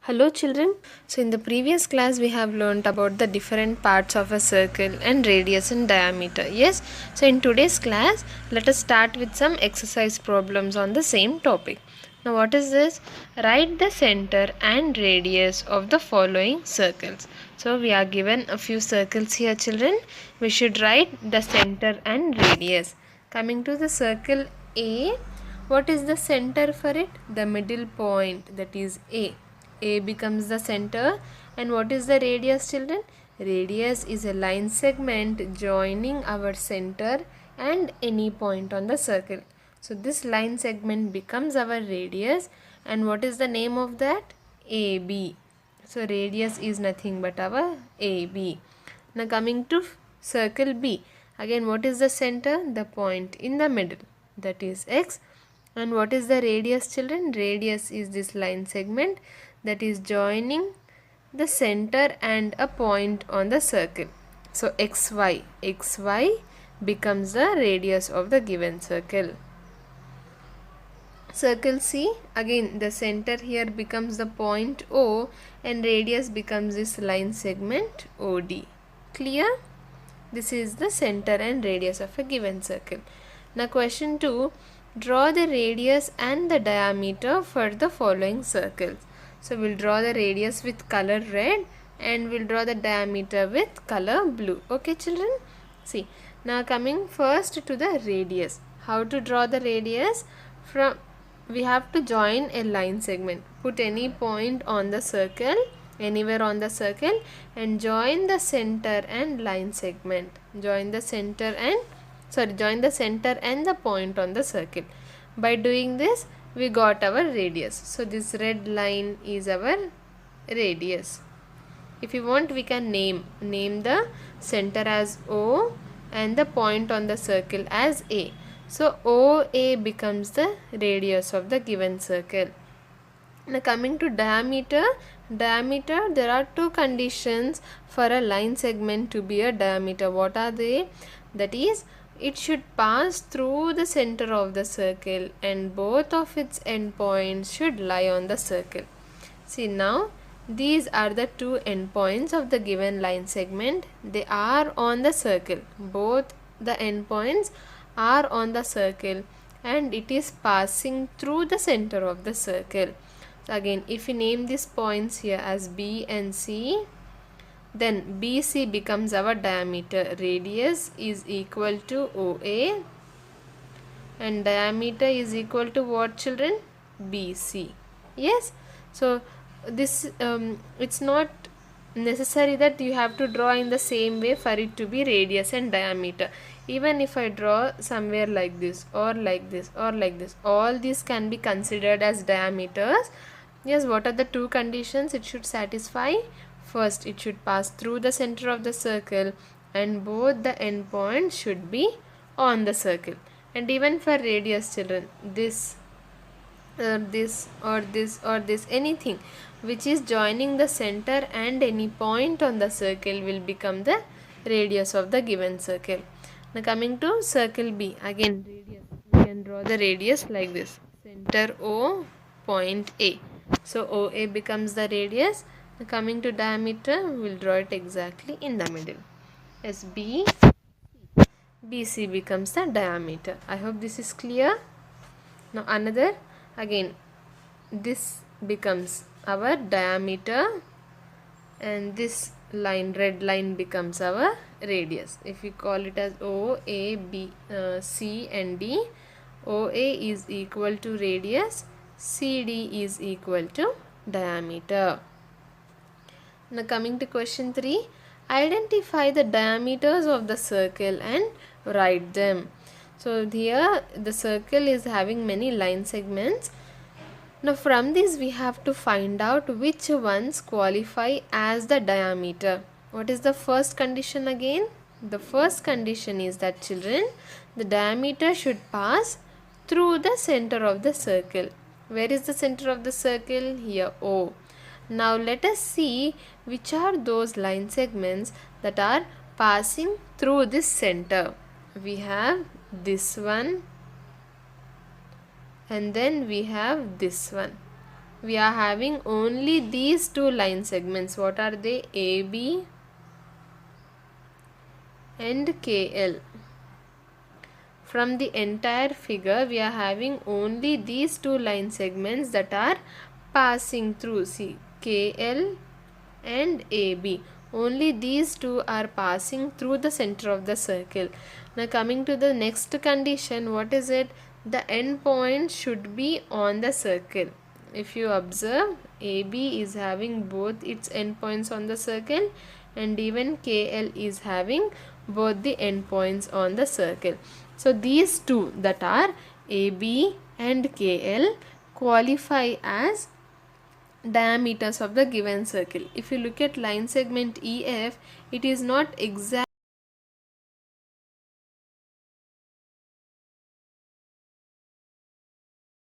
Hello children. So in the previous class we have learned about the different parts of a circle and radius and diameter. Yes. So in today's class let us start with some exercise problems on the same topic. Now what is this? Write the center and radius of the following circles. So we are given a few circles here children. We should write the center and radius. Coming to the circle A, what is the center for it? The middle point, that is A. A becomes the center, and what is the radius children? Radius is a line segment joining our center and any point on the circle. So this line segment becomes our radius, and what is the name of that? AB. So radius is nothing but our AB. Now coming to circle B. Again, what is the center? The point in the middle, that is X. And what is the radius children? Radius is this line segment that is joining the center and a point on the circle. So xy becomes the radius of the given circle. Circle C, again the center here becomes the point O and radius becomes this line segment OD. Clear? This is the center and radius of a given circle. Now question 2, draw the radius and the diameter for the following circles. So we'll draw the radius with color red and we'll draw the diameter with color blue. Okay children? See, now coming first to the radius. How to draw the radius? We have to join a line segment. Put any point on the circle, anywhere on the circle, and join the center and line segment. Join the center and the point on the circle. By doing this, we got our radius. So this red line is our radius. If you want, we can name the center as O and the point on the circle as A. So OA becomes the radius of the given circle. Now coming to diameter, there are two conditions for a line segment to be a diameter. What are they? That is, it should pass through the center of the circle and both of its endpoints should lie on the circle. See, now these are the two endpoints of the given line segment. They are on the circle. Both the endpoints are on the circle and it is passing through the center of the circle. So again, if we name these points here as B and C, then BC becomes our diameter. Radius is equal to OA and diameter is equal to what children? BC. Yes. So this it's not necessary that you have to draw in the same way for it to be radius and diameter. Even if I draw somewhere like this or like this or like this, all these can be considered as diameters. Yes, what are the two conditions it should satisfy? First, it should pass through the center of the circle and both the endpoints should be on the circle. And even for radius children, this or this or this or this, anything which is joining the center and any point on the circle will become the radius of the given circle. Now coming to circle B, again radius, we can draw the radius like this, center O, point A. So OA becomes the radius. Now coming to diameter, we will draw it exactly in the middle. As BC becomes the diameter. I hope this is clear. Now another, again this becomes our diameter and this line, red line, becomes our radius. If we call it as O, A, B, C and D, OA is equal to radius, CD is equal to diameter. Now coming to question 3, identify the diameters of the circle and write them. So here the circle is having many line segments. Now from this we have to find out which ones qualify as the diameter. What is the first condition again? The first condition is that children, the diameter should pass through the center of the circle. Where is the center of the circle? Here, O. Now let us see which are those line segments that are passing through this center. We have this one and then we have this one. we are having only these two line segments. What are they? AB and KL. From the entire figure, we are having only these two line segments that are passing through. See, KL and AB. Only these two are passing through the center of the circle. Now coming to the next condition, what is it? The end point should be on the circle. If you observe, AB is having both its endpoints on the circle, and even KL is having both the endpoints on the circle. So these two, that are AB and KL, qualify as diameters of the given circle. If you look at line segment EF, it is not exact